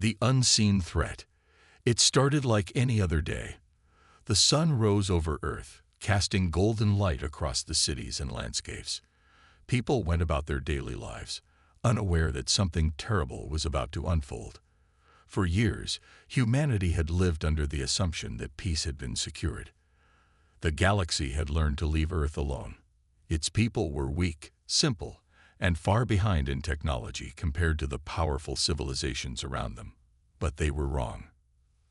The unseen threat. It started like any other day. The sun rose over Earth, casting golden light across the cities and landscapes. People went about their daily lives, unaware that something terrible was about to unfold. For years, humanity had lived under the assumption that peace had been secured. The galaxy had learned to leave Earth alone. Its people were weak, simple, and far behind in technology compared to the powerful civilizations around them. But they were wrong.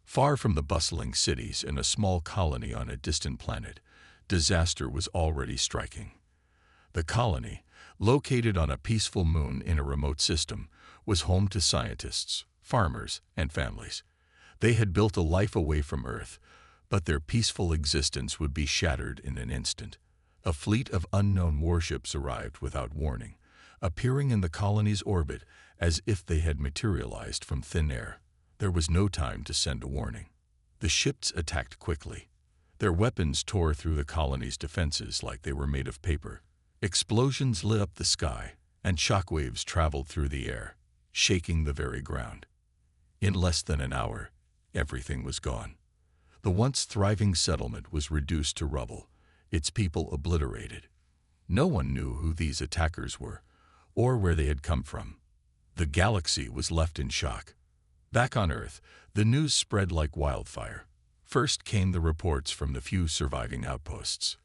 Far from the bustling cities in a small colony on a distant planet, disaster was already striking. The colony, located on a peaceful moon in a remote system, was home to scientists, farmers, and families. They had built a life away from Earth, but their peaceful existence would be shattered in an instant. A fleet of unknown warships arrived without warning, appearing in the colony's orbit as if they had materialized from thin air. There was no time to send a warning. The ships attacked quickly. Their weapons tore through the colony's defenses like they were made of paper. Explosions lit up the sky, and shockwaves traveled through the air, shaking the very ground. In less than an hour, everything was gone. The once thriving settlement was reduced to rubble, its people obliterated. No one knew who these attackers were, or where they had come from. The galaxy was left in shock. Back on Earth, the news spread like wildfire. First came the reports from the few surviving outposts.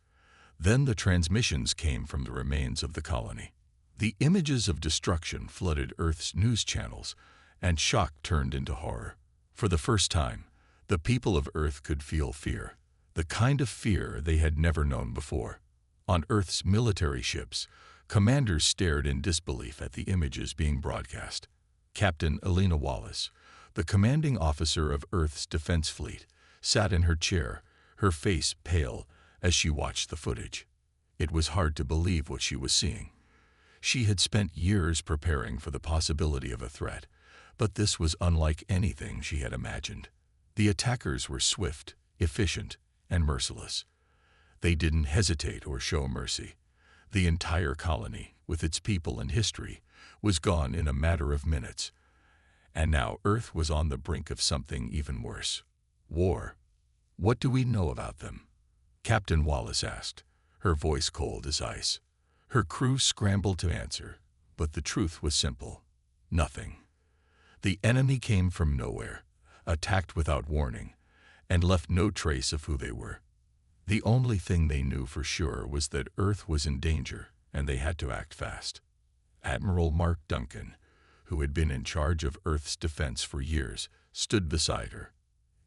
Then the transmissions came from the remains of the colony. The images of destruction flooded Earth's news channels, and shock turned into horror. For the first time, the people of Earth could feel fear, the kind of fear they had never known before. On Earth's military ships, commanders stared in disbelief at the images being broadcast. Captain Elena Wallace, the commanding officer of Earth's defense fleet, sat in her chair, her face pale, as she watched the footage. It was hard to believe what she was seeing. She had spent years preparing for the possibility of a threat, but this was unlike anything she had imagined. The attackers were swift, efficient, and merciless. They didn't hesitate or show mercy. The entire colony, with its people and history, was gone in a matter of minutes. And now Earth was on the brink of something even worse. War. What do we know about them? Captain Wallace asked, her voice cold as ice. Her crew scrambled to answer, but the truth was simple. Nothing. The enemy came from nowhere, attacked without warning, and left no trace of who they were. The only thing they knew for sure was that Earth was in danger, and they had to act fast. Admiral Mark Duncan, who had been in charge of Earth's defense for years, stood beside her.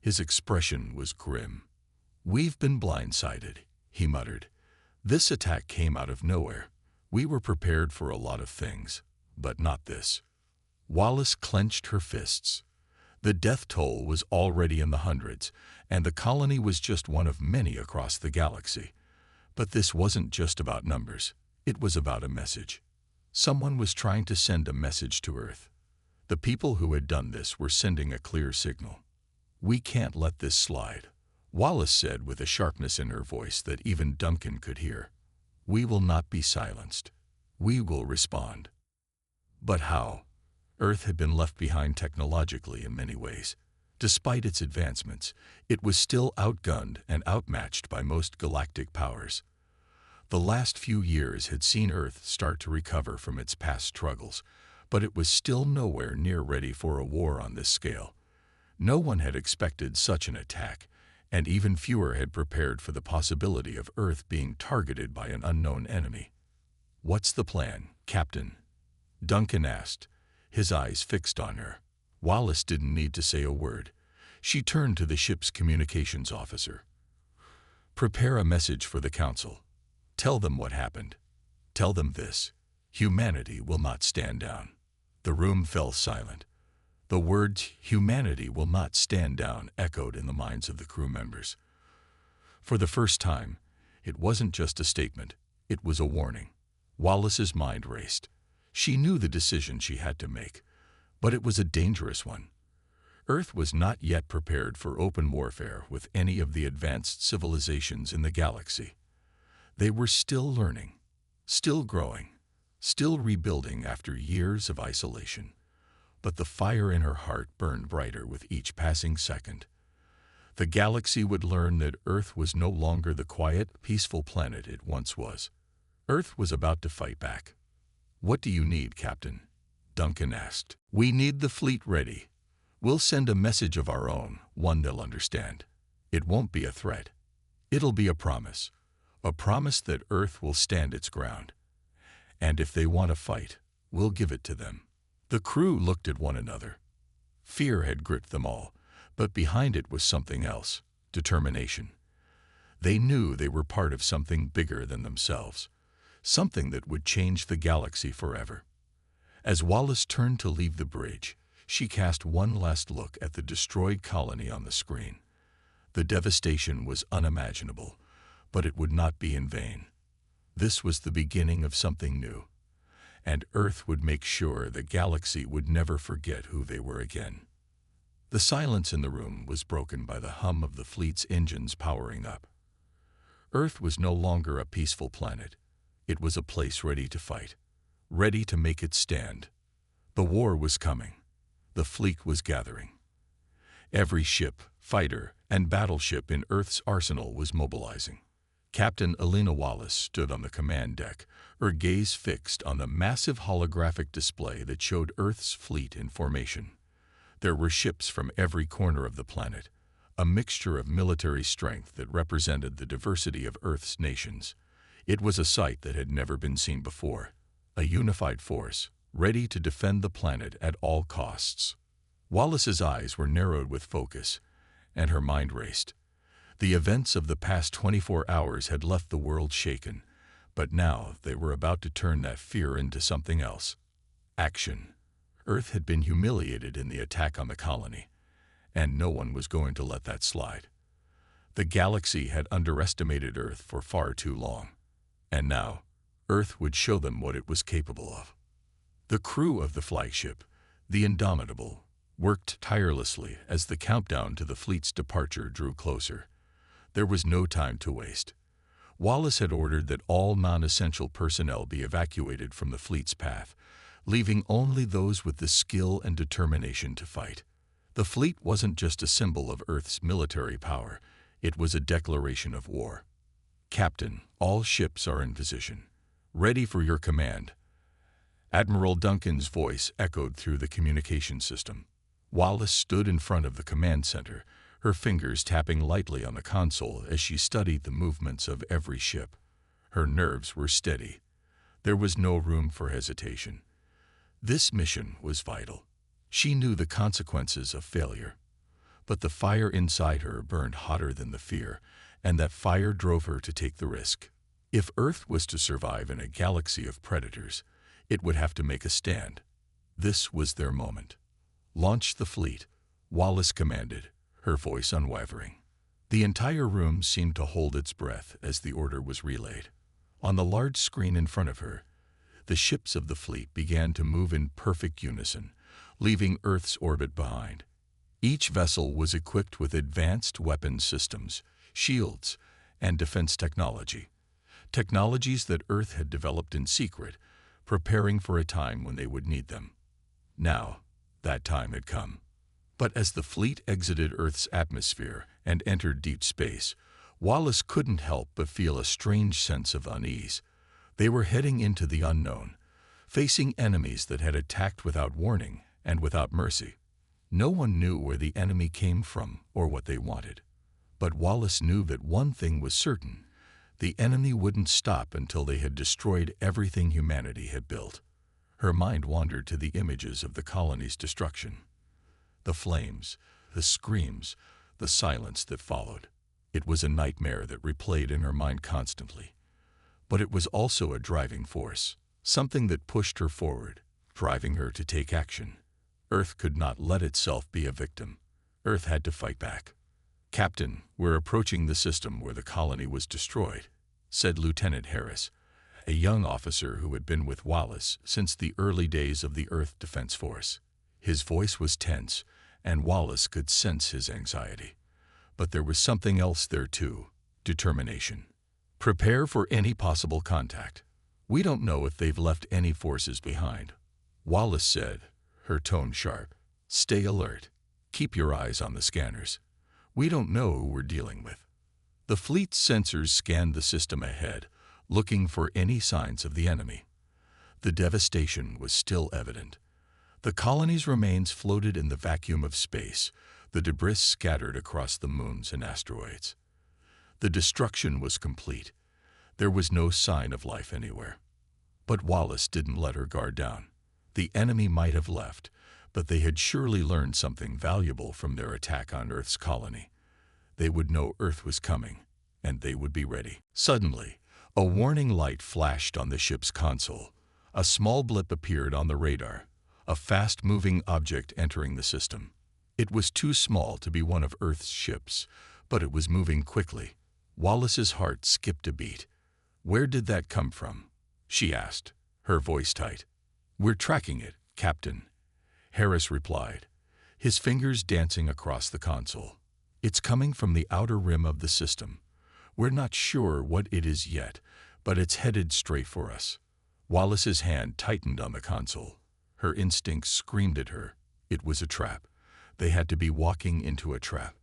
His expression was grim. "We've been blindsided," he muttered. "This attack came out of nowhere. We were prepared for a lot of things, but not this." Wallace clenched her fists. The death toll was already in the hundreds, and the colony was just one of many across the galaxy. But this wasn't just about numbers. It was about a message. Someone was trying to send a message to Earth. The people who had done this were sending a clear signal. "We can't let this slide," Wallace said with a sharpness in her voice that even Duncan could hear. "We will not be silenced. We will respond." But how? Earth had been left behind technologically in many ways. Despite its advancements, it was still outgunned and outmatched by most galactic powers. The last few years had seen Earth start to recover from its past struggles, but it was still nowhere near ready for a war on this scale. No one had expected such an attack, and even fewer had prepared for the possibility of Earth being targeted by an unknown enemy. "What's the plan, Captain?" Duncan asked, his eyes fixed on her. Wallace didn't need to say a word. She turned to the ship's communications officer. "Prepare a message for the Council. Tell them what happened. Tell them this: humanity will not stand down." The room fell silent. The words, "humanity will not stand down," echoed in the minds of the crew members. For the first time, it wasn't just a statement, it was a warning. Wallace's mind raced. She knew the decision she had to make, but it was a dangerous one. Earth was not yet prepared for open warfare with any of the advanced civilizations in the galaxy. They were still learning, still growing, still rebuilding after years of isolation. but the fire in her heart burned brighter with each passing second. The galaxy would learn that Earth was no longer the quiet, peaceful planet it once was. Earth was about to fight back. "What do you need, Captain?" Duncan asked. "We need the fleet ready. We'll send a message of our own, one they'll understand. It won't be a threat. It'll be a promise that Earth will stand its ground. And if they want to fight, we'll give it to them." The crew looked at one another. Fear had gripped them all, but behind it was something else: determination. They knew they were part of something bigger than themselves, something that would change the galaxy forever. As Wallace turned to leave the bridge, she cast one last look at the destroyed colony on the screen. The devastation was unimaginable, but it would not be in vain. This was the beginning of something new, and Earth would make sure the galaxy would never forget who they were again. The silence in the room was broken by the hum of the fleet's engines powering up. Earth was no longer a peaceful planet. It was a place ready to fight, ready to make its stand. The war was coming. The fleet was gathering. Every ship, fighter, and battleship in Earth's arsenal was mobilizing. Captain Elena Wallace stood on the command deck, her gaze fixed on the massive holographic display that showed Earth's fleet in formation. There were ships from every corner of the planet, a mixture of military strength that represented the diversity of Earth's nations. It was a sight that had never been seen before, a unified force, ready to defend the planet at all costs. Wallace's eyes were narrowed with focus, and her mind raced. The events of the past 24 hours had left the world shaken, but now they were about to turn that fear into something else: action. Earth had been humiliated in the attack on the colony, and no one was going to let that slide. The galaxy had underestimated Earth for far too long, and now Earth would show them what it was capable of. The crew of the flagship, the Indomitable, worked tirelessly as the countdown to the fleet's departure drew closer. There was no time to waste. Wallace had ordered that all non-essential personnel be evacuated from the fleet's path, leaving only those with the skill and determination to fight. The fleet wasn't just a symbol of Earth's military power, it was a declaration of war. "Captain, all ships are in position. Ready for your command." Admiral Duncan's voice echoed through the communication system. Wallace stood in front of the command center, her fingers tapping lightly on the console as she studied the movements of every ship. Her nerves were steady. There was no room for hesitation. This mission was vital. She knew the consequences of failure, but the fire inside her burned hotter than the fear, and that fire drove her to take the risk. If Earth was to survive in a galaxy of predators, it would have to make a stand. This was their moment. "Launch the fleet," Wallace commanded, her voice unwavering. The entire room seemed to hold its breath as the order was relayed. On the large screen in front of her, the ships of the fleet began to move in perfect unison, leaving Earth's orbit behind. Each vessel was equipped with advanced weapons systems, shields, and defense technology. Technologies that Earth had developed in secret, preparing for a time when they would need them. Now, that time had come. But as the fleet exited Earth's atmosphere and entered deep space, Wallace couldn't help but feel a strange sense of unease. They were heading into the unknown, facing enemies that had attacked without warning and without mercy. No one knew where the enemy came from or what they wanted. But Wallace knew that one thing was certain: the enemy wouldn't stop until they had destroyed everything humanity had built. Her mind wandered to the images of the colony's destruction. The flames, the screams, the silence that followed. It was a nightmare that replayed in her mind constantly. But it was also a driving force, something that pushed her forward, driving her to take action. Earth could not let itself be a victim. Earth had to fight back. "Captain, we're approaching the system where the colony was destroyed," said Lieutenant Harris, a young officer who had been with Wallace since the early days of the Earth Defense Force. His voice was tense, and Wallace could sense his anxiety. But there was something else there too: determination. "Prepare for any possible contact. We don't know if they've left any forces behind," Wallace said, her tone sharp. "Stay alert. Keep your eyes on the scanners. We don't know who we're dealing with." The fleet's sensors scanned the system ahead, looking for any signs of the enemy. The devastation was still evident. The colony's remains floated in the vacuum of space, the debris scattered across the moons and asteroids. The destruction was complete. There was no sign of life anywhere. But Wallace didn't let her guard down. The enemy might have left, but they had surely learned something valuable from their attack on Earth's colony. They would know Earth was coming, and they would be ready. Suddenly, a warning light flashed on the ship's console. A small blip appeared on the radar, a fast-moving object entering the system. It was too small to be one of Earth's ships, but it was moving quickly. Wallace's heart skipped a beat. "Where did that come from?" she asked, her voice tight. "We're tracking it, Captain," Harris replied, his fingers dancing across the console. "It's coming from the outer rim of the system. We're not sure what it is yet, but it's headed straight for us." Wallace's hand tightened on the console. Her instincts screamed at her. It was a trap. They had to be walking into a trap.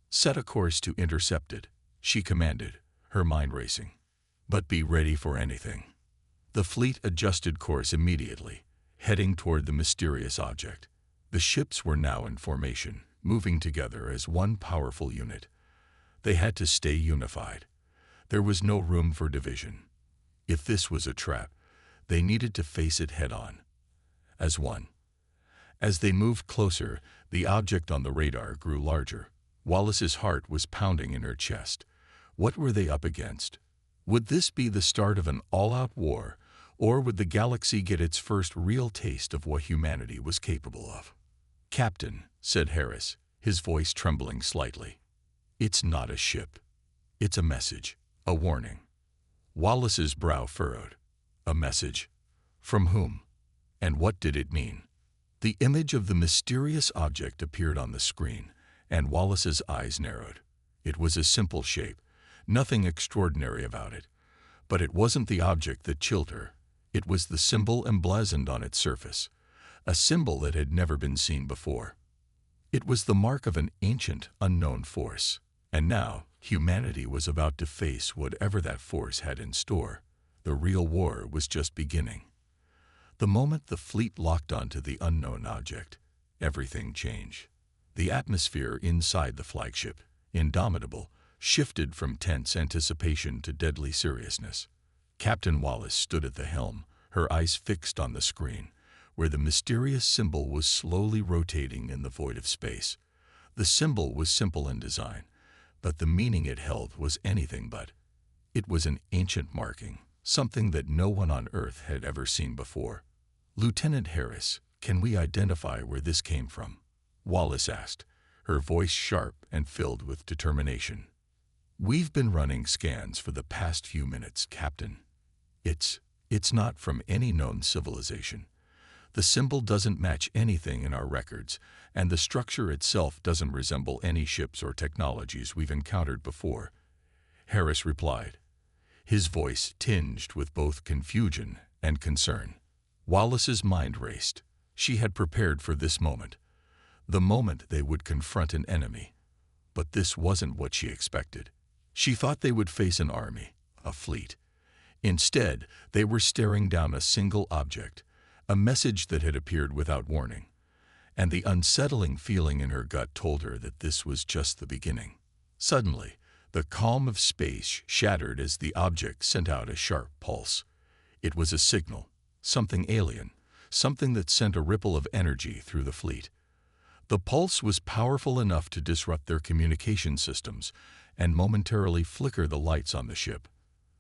"Set a course to intercept it," she commanded, her mind racing. "But be ready for anything." The fleet adjusted course immediately, heading toward the mysterious object. The ships were now in formation, moving together as one powerful unit. They had to stay unified. There was no room for division. If this was a trap, they needed to face it head-on, as one. As they moved closer, the object on the radar grew larger. Wallace's heart was pounding in her chest. What were they up against? Would this be the start of an all-out war, or would the galaxy get its first real taste of what humanity was capable of? "Captain," said Harris, his voice trembling slightly. "It's not a ship. It's a message, a warning." Wallace's brow furrowed. A message? From whom? And what did it mean? The image of the mysterious object appeared on the screen, and Wallace's eyes narrowed. It was a simple shape, nothing extraordinary about it. But it wasn't the object that chilled her. It was the symbol emblazoned on its surface, a symbol that had never been seen before. It was the mark of an ancient, unknown force, and now humanity was about to face whatever that force had in store. The real war was just beginning. The moment the fleet locked onto the unknown object, everything changed. The atmosphere inside the flagship, indomitable, shifted from tense anticipation to deadly seriousness. Captain Wallace stood at the helm, her eyes fixed on the screen, where the mysterious symbol was slowly rotating in the void of space. The symbol was simple in design, but the meaning it held was anything but. It was an ancient marking, something that no one on Earth had ever seen before. "Lieutenant Harris, can we identify where this came from?" Wallace asked, her voice sharp and filled with determination. "We've been running scans for the past few minutes, Captain. It's not from any known civilization. The symbol doesn't match anything in our records, and the structure itself doesn't resemble any ships or technologies we've encountered before," Harris replied, his voice tinged with both confusion and concern. Wallace's mind raced. She had prepared for this moment, the moment they would confront an enemy. But this wasn't what she expected. She thought they would face an army, a fleet. Instead, they were staring down a single object, a message that had appeared without warning. And the unsettling feeling in her gut told her that this was just the beginning. Suddenly, the calm of space shattered as the object sent out a sharp pulse. It was a signal, something alien, something that sent a ripple of energy through the fleet. The pulse was powerful enough to disrupt their communication systems and momentarily flicker the lights on the ship.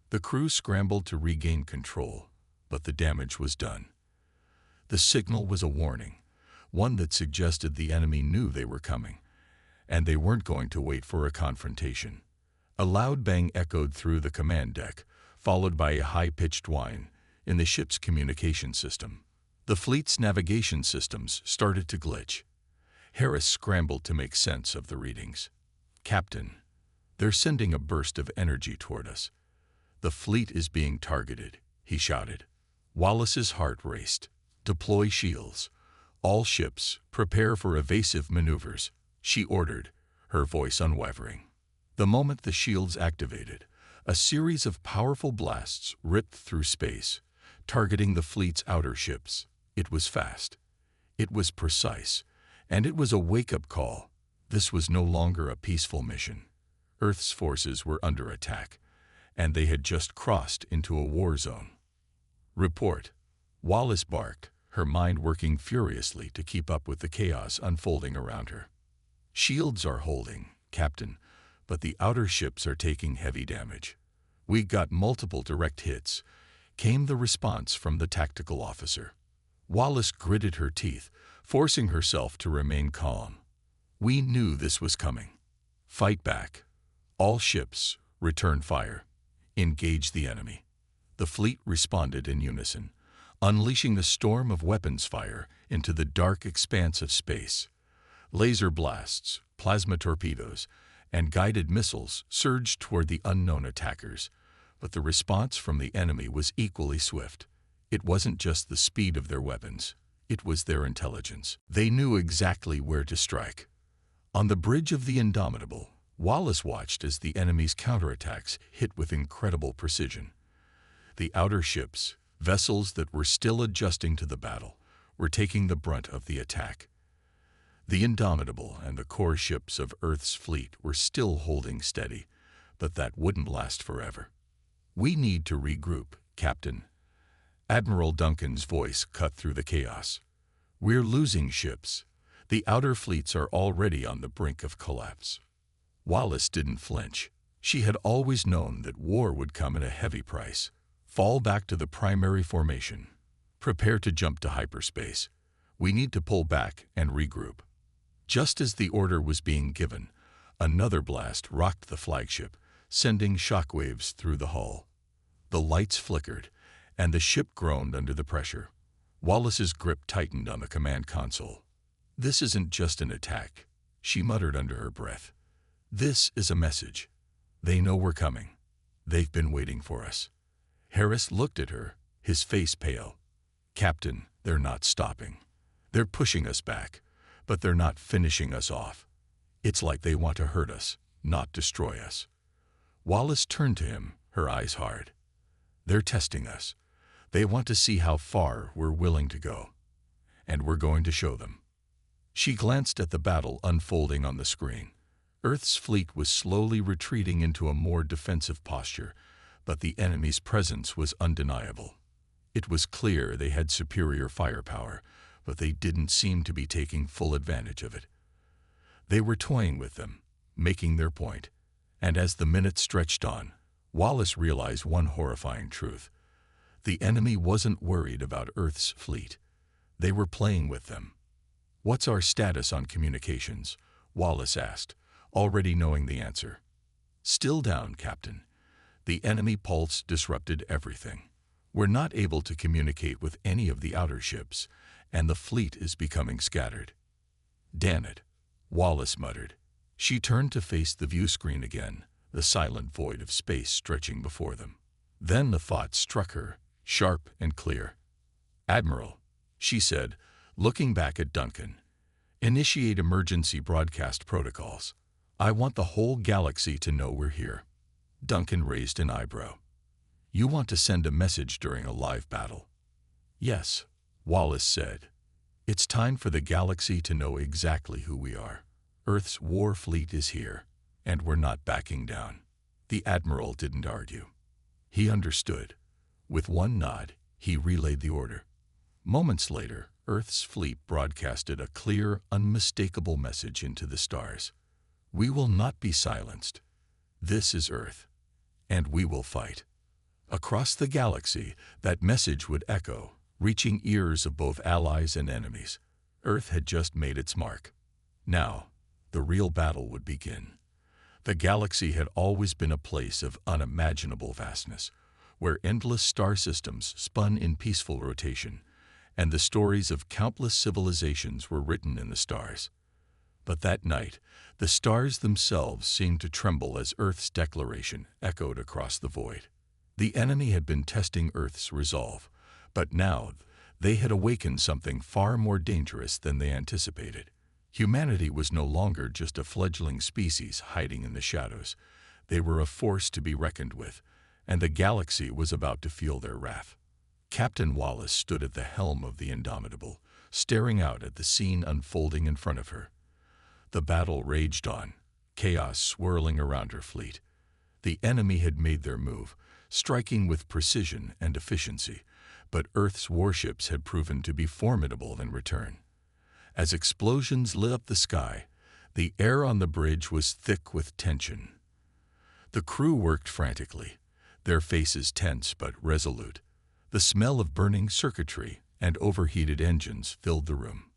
The crew scrambled to regain control, but the damage was done. The signal was a warning, one that suggested the enemy knew they were coming, and they weren't going to wait for a confrontation. A loud bang echoed through the command deck, followed by a high-pitched whine in the ship's communication system. The fleet's navigation systems started to glitch. Harris scrambled to make sense of the readings. "Captain, they're sending a burst of energy toward us. The fleet is being targeted," he shouted. Wallace's heart raced. "Deploy shields. "All ships, prepare for evasive maneuvers," she ordered, her voice unwavering. The moment the shields activated, a series of powerful blasts ripped through space, targeting the fleet's outer ships. It was fast. It was precise. And it was a wake-up call. This was no longer a peaceful mission. Earth's forces were under attack, and they had just crossed into a war zone. "Report," Wallace barked, her mind working furiously to keep up with the chaos unfolding around her. "Shields are holding, Captain, but the outer ships are taking heavy damage. We got multiple direct hits," came the response from the tactical officer. Wallace gritted her teeth, forcing herself to remain calm. "We knew this was coming. Fight back. All ships, return fire. Engage the enemy." The fleet responded in unison, unleashing a storm of weapons fire into the dark expanse of space. Laser blasts, plasma torpedoes, and guided missiles surged toward the unknown attackers, but the response from the enemy was equally swift. It wasn't just the speed of their weapons, it was their intelligence. They knew exactly where to strike. On the bridge of the Indomitable, Wallace watched as the enemy's counterattacks hit with incredible precision. The outer ships, vessels that were still adjusting to the battle, were taking the brunt of the attack. The Indomitable and the core ships of Earth's fleet were still holding steady, but that wouldn't last forever. "We need to regroup, Captain." Admiral Duncan's voice cut through the chaos. "We're losing ships. The outer fleets are already on the brink of collapse." Wallace didn't flinch. She had always known that war would come at a heavy price. "Fall back to the primary formation. Prepare to jump to hyperspace. We need to pull back and regroup." Just as the order was being given, another blast rocked the flagship, sending shockwaves through the hull. The lights flickered, and the ship groaned under the pressure. Wallace's grip tightened on the command console. "This isn't just an attack," she muttered under her breath. "This is a message. They know we're coming. They've been waiting for us." Harris looked at her, his face pale. "Captain, they're not stopping. They're pushing us back, but they're not finishing us off. It's like they want to hurt us, not destroy us." Wallace turned to him, her eyes hard. "They're testing us. They want to see how far we're willing to go. And we're going to show them." She glanced at the battle unfolding on the screen. Earth's fleet was slowly retreating into a more defensive posture, but the enemy's presence was undeniable. It was clear they had superior firepower, but they didn't seem to be taking full advantage of it. They were toying with them, making their point. And as the minutes stretched on, Wallace realized one horrifying truth. The enemy wasn't worried about Earth's fleet. They were playing with them. "What's our status on communications?" Wallace asked, already knowing the answer. "Still down, Captain. The enemy pulse disrupted everything. We're not able to communicate with any of the outer ships, and the fleet is becoming scattered." "Damn it," Wallace muttered. She turned to face the view screen again, the silent void of space stretching before them. Then the thought struck her, sharp and clear. "Admiral," she said, looking back at Duncan, "initiate emergency broadcast protocols. I want the whole galaxy to know we're here." Duncan raised an eyebrow. "You want to send a message during a live battle?" "Yes," Wallace said. "It's time for the galaxy to know exactly who we are. Earth's war fleet is here, and we're not backing down." The Admiral didn't argue. He understood. With one nod, he relayed the order. Moments later, Earth's fleet broadcasted a clear, unmistakable message into the stars. "We will not be silenced. This is Earth, and we will fight." Across the galaxy, that message would echo, reaching ears of both allies and enemies. Earth had just made its mark. Now, the real battle would begin. The galaxy had always been a place of unimaginable vastness, where endless star systems spun in peaceful rotation, and the stories of countless civilizations were written in the stars. But that night, the stars themselves seemed to tremble as Earth's declaration echoed across the void. The enemy had been testing Earth's resolve, but now They had awakened something far more dangerous than they anticipated. Humanity was no longer just a fledgling species hiding in the shadows. They were a force to be reckoned with, and the galaxy was about to feel their wrath. Captain Wallace stood at the helm of the Indomitable, staring out at the scene unfolding in front of her. The battle raged on, chaos swirling around her fleet. The enemy had made their move, striking with precision and efficiency, but Earth's warships had proven to be formidable in return. As explosions lit up the sky, the air on the bridge was thick with tension. The crew worked frantically, their faces tense but resolute. The smell of burning circuitry and overheated engines filled the room.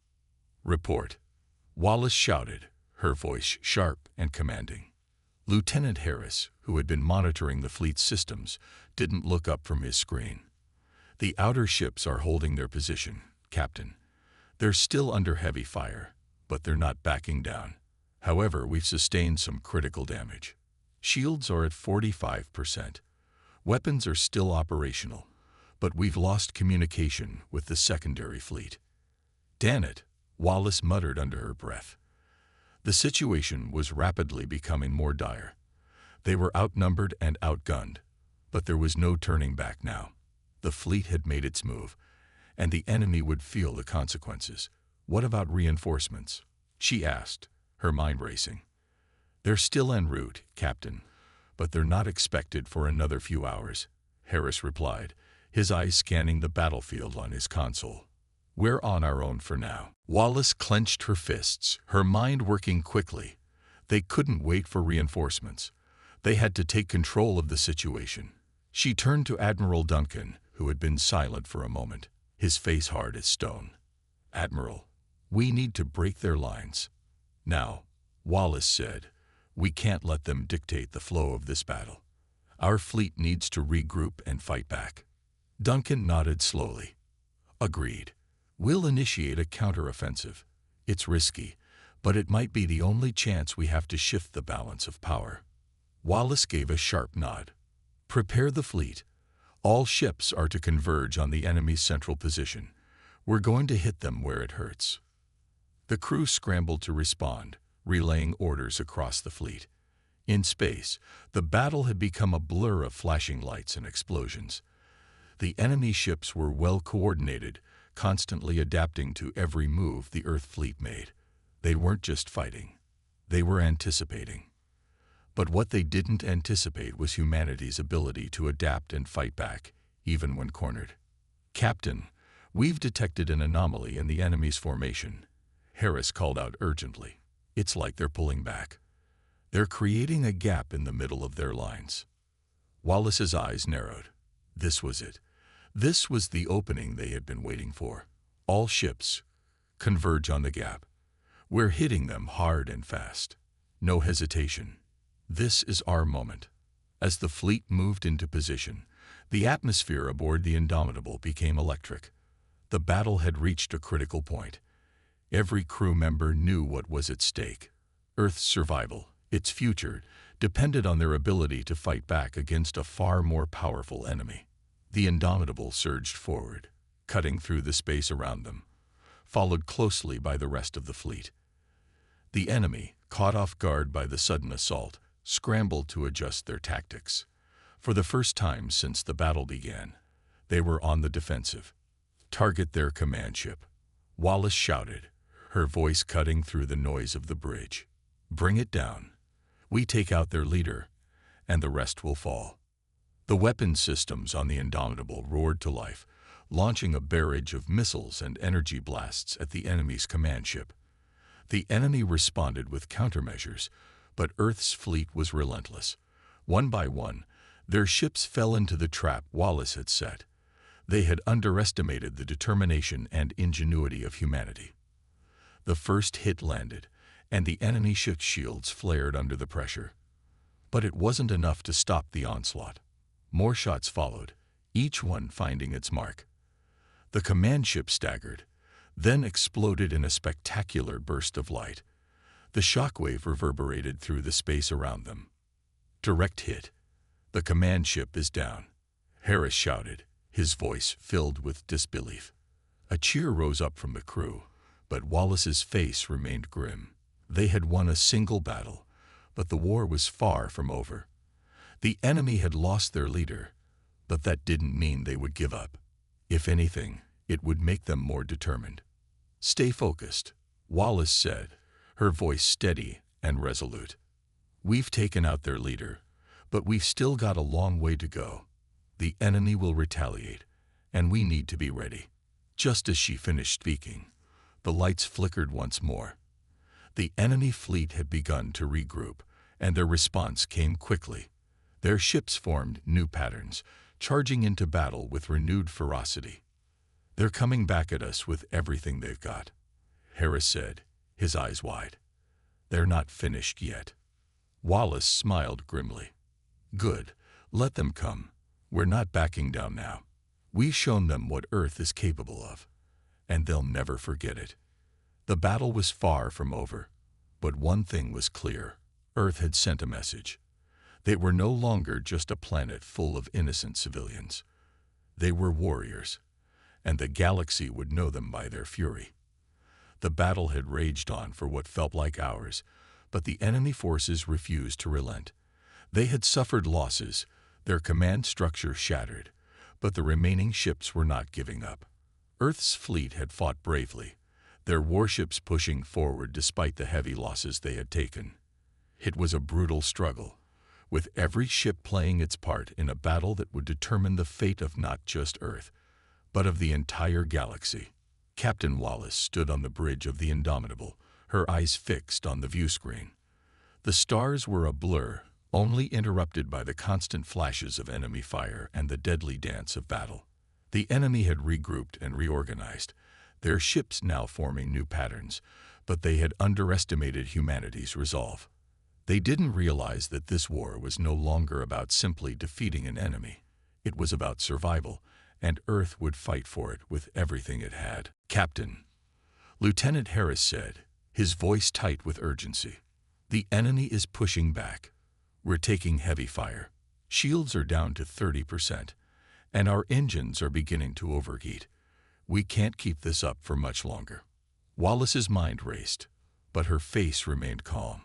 "Report," Wallace shouted, her voice sharp and commanding. Lieutenant Harris, who had been monitoring the fleet's systems, didn't look up from his screen. "The outer ships are holding their position, Captain. They're still under heavy fire, but they're not backing down. However, we've sustained some critical damage. Shields are at 45%. Weapons are still operational, but we've lost communication with the secondary fleet." "Damn it," Wallace muttered under her breath. The situation was rapidly becoming more dire. They were outnumbered and outgunned, but there was no turning back now. The fleet had made its move, and the enemy would feel the consequences. "What about reinforcements?" she asked, her mind racing. "They're still en route, Captain, but they're not expected for another few hours," Harris replied, his eyes scanning the battlefield on his console. "We're on our own for now." Wallace clenched her fists, her mind working quickly. They couldn't wait for reinforcements. They had to take control of the situation. She turned to Admiral Duncan, who had been silent for a moment, his face hard as stone. "Admiral, we need to break their lines. Now," Wallace said, "we can't let them dictate the flow of this battle. Our fleet needs to regroup and fight back." Duncan nodded slowly. "Agreed. We'll initiate a counteroffensive. It's risky, but it might be the only chance we have to shift the balance of power." Wallace gave a sharp nod. "Prepare the fleet. All ships are to converge on the enemy's central position. We're going to hit them where it hurts." The crew scrambled to respond, relaying orders across the fleet. In space, the battle had become a blur of flashing lights and explosions. The enemy ships were well coordinated, constantly adapting to every move the Earth fleet made. They weren't just fighting. They were anticipating. But what they didn't anticipate was humanity's ability to adapt and fight back, even when cornered. "Captain, we've detected an anomaly in the enemy's formation," Harris called out urgently. "It's like they're pulling back. They're creating a gap in the middle of their lines." Wallace's eyes narrowed. This was it. This was the opening they had been waiting for. "All ships, converge on the gap. We're hitting them hard and fast. No hesitation. This is our moment." As the fleet moved into position, the atmosphere aboard the Indomitable became electric. The battle had reached a critical point. Every crew member knew what was at stake. Earth's survival, its future, depended on their ability to fight back against a far more powerful enemy. The Indomitable surged forward, cutting through the space around them, followed closely by the rest of the fleet. The enemy, caught off guard by the sudden assault, scrambled to adjust their tactics. For the first time since the battle began, they were on the defensive. "Target their command ship," Wallace shouted, her voice cutting through the noise of the bridge. "Bring it down. We take out their leader, and the rest will fall." The weapon systems on the Indomitable roared to life, launching a barrage of missiles and energy blasts at the enemy's command ship. The enemy responded with countermeasures, but Earth's fleet was relentless. One by one, their ships fell into the trap Wallace had set. They had underestimated the determination and ingenuity of humanity. The first hit landed, and the enemy ship's shields flared under the pressure. But it wasn't enough to stop the onslaught. More shots followed, each one finding its mark. The command ship staggered, then exploded in a spectacular burst of light. The shockwave reverberated through the space around them. "Direct hit. The command ship is down," Harris shouted, his voice filled with disbelief. A cheer rose up from the crew, but Wallace's face remained grim. They had won a single battle, but the war was far from over. The enemy had lost their leader, but that didn't mean they would give up. If anything, it would make them more determined. "Stay focused," Wallace said, her voice steady and resolute. "We've taken out their leader, but we've still got a long way to go. The enemy will retaliate, and we need to be ready." Just as she finished speaking, the lights flickered once more. The enemy fleet had begun to regroup, and their response came quickly. Their ships formed new patterns, charging into battle with renewed ferocity. "They're coming back at us with everything they've got," Harris said, his eyes wide. "They're not finished yet." Wallace smiled grimly. "Good, let them come. We're not backing down now. We've shown them what Earth is capable of, and they'll never forget it." The battle was far from over, but one thing was clear. Earth had sent a message. They were no longer just a planet full of innocent civilians. They were warriors, and the galaxy would know them by their fury. The battle had raged on for what felt like hours, but the enemy forces refused to relent. They had suffered losses, their command structure shattered, but the remaining ships were not giving up. Earth's fleet had fought bravely, their warships pushing forward despite the heavy losses they had taken. It was a brutal struggle, with every ship playing its part in a battle that would determine the fate of not just Earth, but of the entire galaxy. Captain Wallace stood on the bridge of the Indomitable, her eyes fixed on the viewscreen. The stars were a blur, only interrupted by the constant flashes of enemy fire and the deadly dance of battle. The enemy had regrouped and reorganized, their ships now forming new patterns, but they had underestimated humanity's resolve. They didn't realize that this war was no longer about simply defeating an enemy. It was about survival, and Earth would fight for it with everything it had. "Captain," Lieutenant Harris said, his voice tight with urgency, "the enemy is pushing back. We're taking heavy fire. Shields are down to 30%, and our engines are beginning to overheat. We can't keep this up for much longer." Wallace's mind raced, but her face remained calm.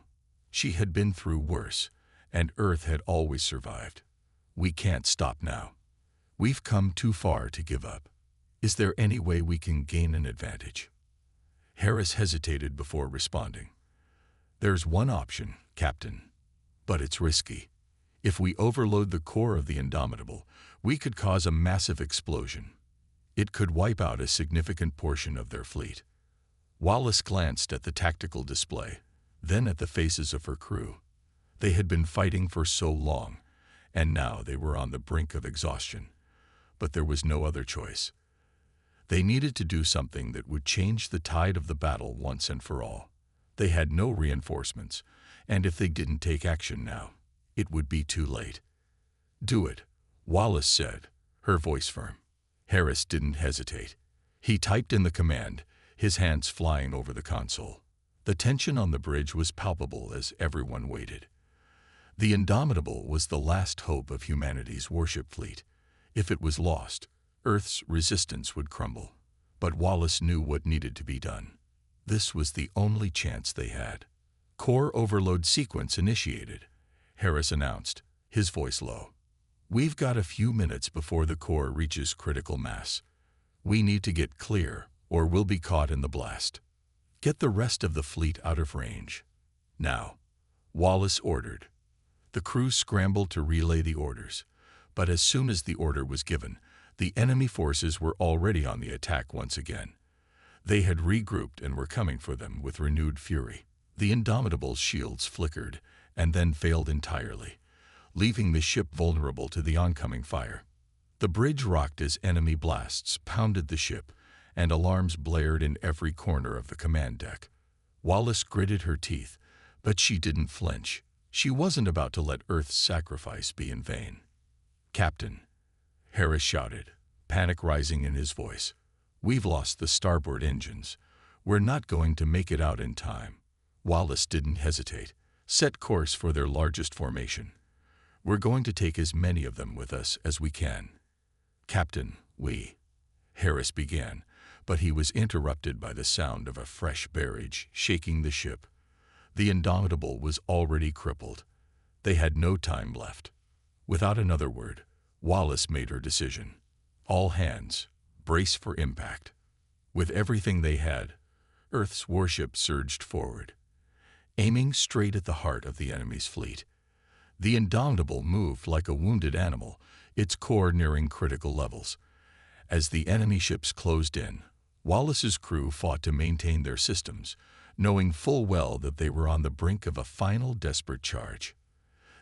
She had been through worse, and Earth had always survived. "We can't stop now. We've come too far to give up. Is there any way we can gain an advantage?" Harris hesitated before responding. "There's one option, Captain, but it's risky. If we overload the core of the Indomitable, we could cause a massive explosion. It could wipe out a significant portion of their fleet." Wallace glanced at the tactical display, then at the faces of her crew. They had been fighting for so long, and now they were on the brink of exhaustion. But there was no other choice. They needed to do something that would change the tide of the battle once and for all. They had no reinforcements, and if they didn't take action now, it would be too late. "Do it," Wallace said, her voice firm. Harris didn't hesitate. He typed in the command, his hands flying over the console. The tension on the bridge was palpable as everyone waited. The Indomitable was the last hope of humanity's warship fleet. If it was lost, Earth's resistance would crumble. But Wallace knew what needed to be done. This was the only chance they had. "Core overload sequence initiated," Harris announced, his voice low. "We've got a few minutes before the core reaches critical mass. We need to get clear, or we'll be caught in the blast. Get the rest of the fleet out of range. Now," Wallace ordered. The crew scrambled to relay the orders, but as soon as the order was given, the enemy forces were already on the attack once again. They had regrouped and were coming for them with renewed fury. The Indomitable's shields flickered and then failed entirely, leaving the ship vulnerable to the oncoming fire. The bridge rocked as enemy blasts pounded the ship, and alarms blared in every corner of the command deck. Wallace gritted her teeth, but she didn't flinch. She wasn't about to let Earth's sacrifice be in vain. "Captain," Harris shouted, panic rising in his voice, "we've lost the starboard engines. We're not going to make it out in time." Wallace didn't hesitate. "Set course for their largest formation. We're going to take as many of them with us as we can." "Captain, we," Harris began, But he was interrupted by the sound of a fresh barrage shaking the ship. The Indomitable was already crippled. They had no time left. Without another word, Wallace made her decision. All hands, brace for impact. With everything they had, Earth's warship surged forward, aiming straight at the heart of the enemy's fleet. The Indomitable moved like a wounded animal, its core nearing critical levels. As the enemy ships closed in, Wallace's crew fought to maintain their systems, knowing full well that they were on the brink of a final desperate charge.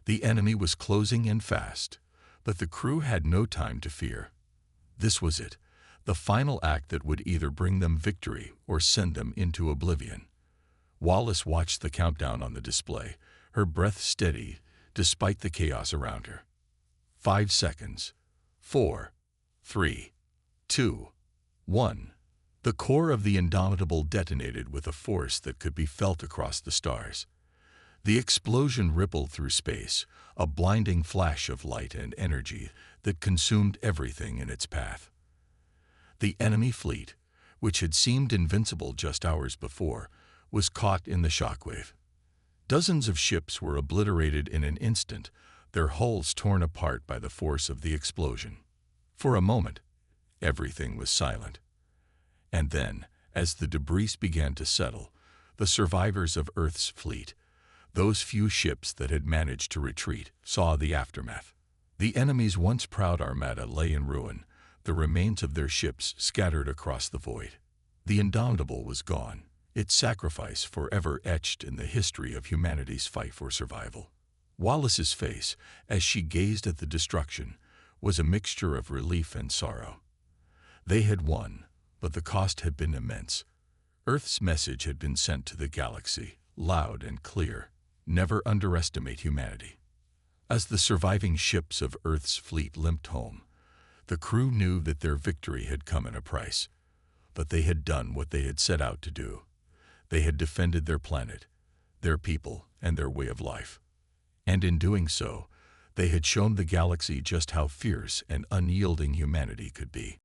The enemy was closing in fast, but the crew had no time to fear. This was it, the final act that would either bring them victory or send them into oblivion. Wallace watched the countdown on the display, her breath steady despite the chaos around her. 5 seconds. 4, 3, 2, 1. The core of the Indomitable detonated with a force that could be felt across the stars. The explosion rippled through space, a blinding flash of light and energy that consumed everything in its path. The enemy fleet, which had seemed invincible just hours before, was caught in the shockwave. Dozens of ships were obliterated in an instant, their hulls torn apart by the force of the explosion. For a moment, everything was silent. And then, as the debris began to settle, the survivors of Earth's fleet, those few ships that had managed to retreat, saw the aftermath. The enemy's once proud armada lay in ruin, the remains of their ships scattered across the void. The Indomitable was gone, its sacrifice forever etched in the history of humanity's fight for survival. Wallace's face, as she gazed at the destruction, was a mixture of relief and sorrow. They had won, but the cost had been immense. Earth's message had been sent to the galaxy, loud and clear: never underestimate humanity. As the surviving ships of Earth's fleet limped home, the crew knew that their victory had come at a price. But they had done what they had set out to do. They had defended their planet, their people, and their way of life. And in doing so, they had shown the galaxy just how fierce and unyielding humanity could be.